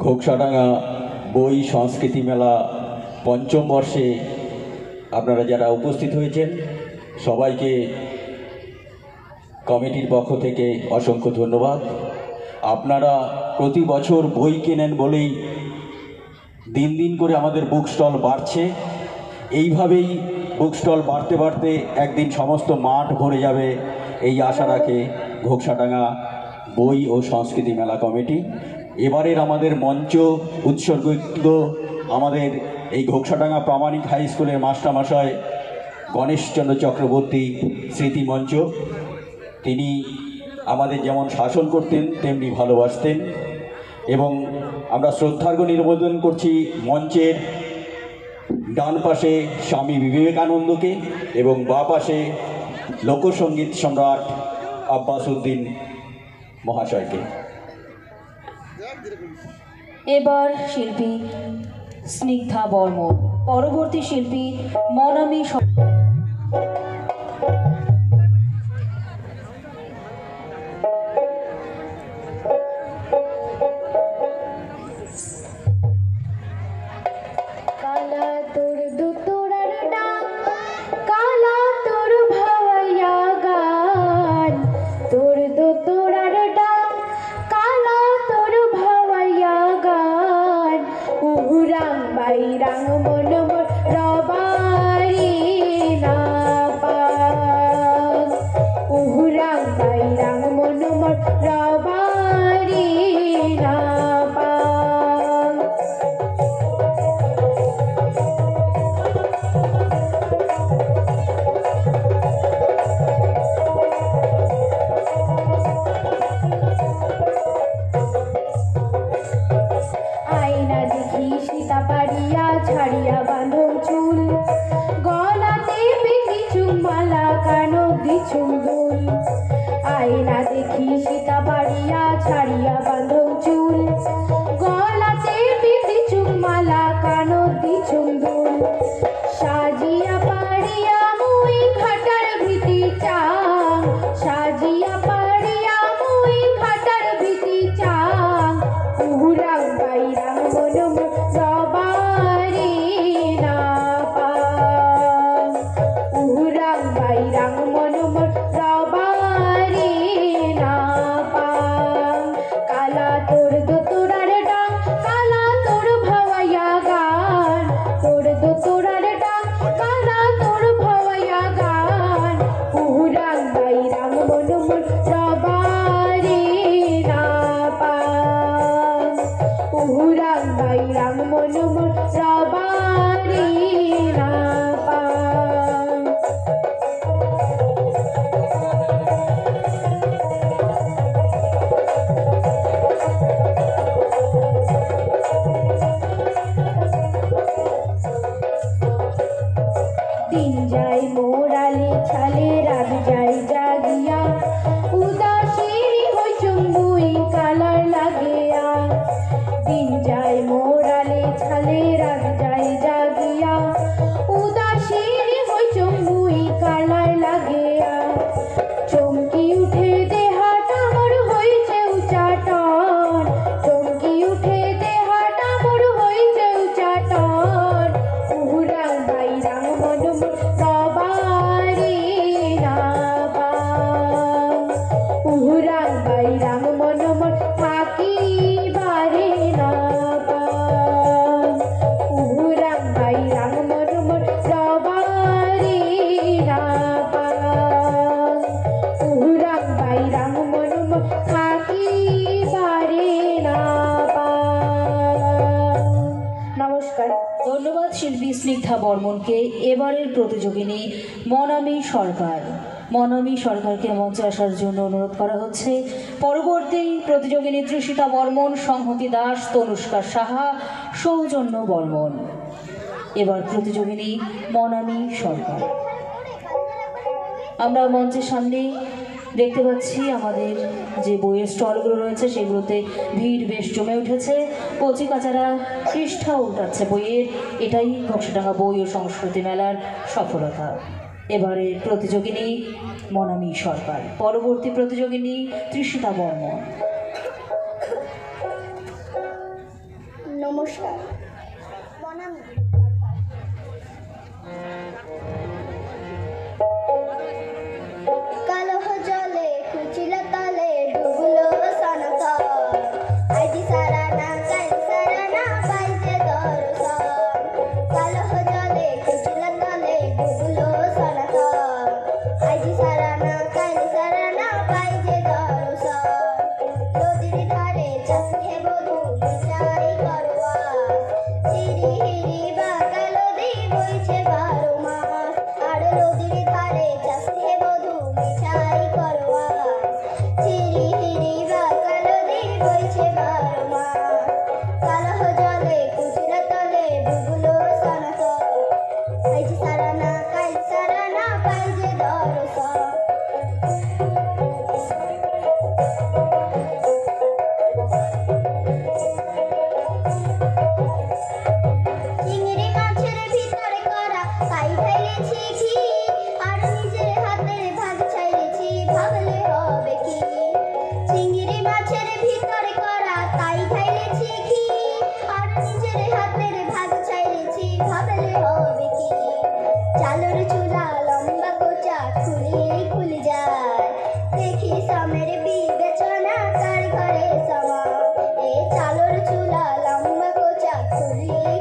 ঘোকসাডাঙ্গা বই সংস্কৃতি মেলা পঞ্চম বর্ষে আপনারা যারা উপস্থিত হয়েছেন সবাইকে কমিটির পক্ষ থেকে অসংখ্য ধন্যবাদ। আপনারা প্রতি বছর বই কেনেন বলেই দিন দিন করে আমাদের বুক স্টল বাড়ছে। এইভাবেই বুক স্টল বাড়তে বাড়তে একদিন সমস্ত মাঠ ভরে যাবে এই আশা রাখে ঘোকসাডাঙ্গা বই ও সংস্কৃতি মেলা কমিটি। এবারের আমাদের মঞ্চ উৎসর্গিত আমাদের এই ঘোকসাডাঙ্গা প্রামাণিক হাই স্কুলের মাস্টারমশাই গণেশচন্দ্র চক্রবর্তী স্মৃতি মঞ্চ। তিনি আমাদের যেমন শাসন করতেন তেমনি ভালোবাসতেন এবং আমরা শ্রদ্ধার্ঘ্য নিবেদন করছি মঞ্চের ডান পাশে স্বামী বিবেকানন্দকে এবং বাঁ পাশে লোকসঙ্গীত সম্রাট আব্বাস উদ্দিন মহাশয়কে। এবার শিল্পী স্নিগ্ধা বর্মন, পরবর্তী শিল্পী মনামি। উহুরাং বাইরাং মন মোর রবারি না পাং উহুরাং বাইরাং মন মোর রবারি না পাং আয়না দেখি সীতা পারিয়া ছাড়িয়া বাঁধো চুল গলাতে পিন্দি চুমালা কানো দিছুম দুল আয়না দেখি সীতা পারিয়া ছাড়িয়া বাঁধো চুল গলাতে পিন্দি চুমালা কানো দিছুম দুল সাজিয়া পারিয়া মুই ঘাটার ভীতি চাং সাজিয়া পারিয়া মুই ঘাটার ভীতি চাং উহুরাং বাইরাং মন মোর রবারি না পাং উহুরাং বাইরাং মন মোর রবারি না পাং কালা তোর দোতরার ডাং কালা তোর ভাওয়াইয়া গান তোর দোতরার ডাং কালা তোর ভাওয়াইয়া গান উহুরাং বাইরাং মন মোর রবারি না পাং উহুরাং বাইরাং মন মোর রবারি না পাং দিন যায় মোরালে ছালে রাত যায় জাগিয়া উদাসীনী হই চুম্বুই কালার লাগিয়া দিন যায় মোরালে ছালে রাত যায় জাগিয়া উদাসীনী হই চুম্বুই কালার লাগিয়া চমকি উঠে দেহাটা মোর হইছে উচাটন চমকি উঠে দেহাটা মোর হইছে উচাটন উহুরাং বাইরাং মন মোর রবারি না পাং উহুরাং বাইরাং মন মোর থাকিবারে না পাং উহুরাং বাইরাং মন মোর রবারি না পাং উহুরাং বাইরাং মন মোর থাকিবারে না পাং নমস্কার। ধন্যবাদ শিল্পী স্নিগ্ধা বর্মনকে। এবারের প্রতিযোগিনী মনামী সরকার। মনামী সরকারকে মঞ্চে আসার জন্য অনুরোধ করা হচ্ছে। পরবর্তী প্রতিযোগিনী তৃষিতা বর্মন, সংহতি দাস, তনুষ্কা সাহা, সৌজন্য বর্মন। এবার প্রতিযোগিনী মনামী সরকার। আমরা মঞ্চের সামনে দেখতে পাচ্ছি আমাদের যে বইয়ের স্টলগুলো রয়েছে সেগুলোতে ভিড় বেশ জমে উঠেছে। কচিকাচারা পৃষ্ঠা উল্টাচ্ছে বইয়ের। এটাই ঘোষডাঙ্গা বই ও সংস্কৃতি মেলার সফলতা। এবারে প্রতিযোগিনী মনামী সরকার, পরবর্তী প্রতিযোগিনী তৃষিতা বর্মন। নমস্কার। কালো জলে কুচিলা তালে ডুবলো সনকা আজি সারা না কাল সারা না পাইছে দর্শন কালো জলে কুচিলা তালে ডুবলো সনকা আজি সারা না কাল সারা না পাইছে দর্শন নদীর ধারে চাষ হে বধূ বিচারি করবা চিরি হিরি বা কালো দি বইছে 12 মাস আর নদীর ধারে চাষ হে বধূ বিচারি করবা চিরি হিরি বা কালো দি বইছে 12 মাস কালো জলে কুচিলা তলে ডুবলো সনক আজ সারা না কাল সারা না পাইছে দর্শন চিংড়ি মাছের ভিতরে করা তাই ফেলেছি কি আর নিজের হাতের ভাগ ছাইরেছি ভাবলে হবে কি চিংড়ি মাছের ভিতরে করা তাই ফেলেছি কি আর নিজের হাতের ভাগ ছাইরেছি ভাবলে হবে কি চালুর চুলা লম্বা কোচা খুলিয়েই খুলে যায় দেখি সামের বিবেচনা কার ঘরে সমান এ চালুর চুলা লম্বা কোচা খুলিয়েই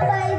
পাই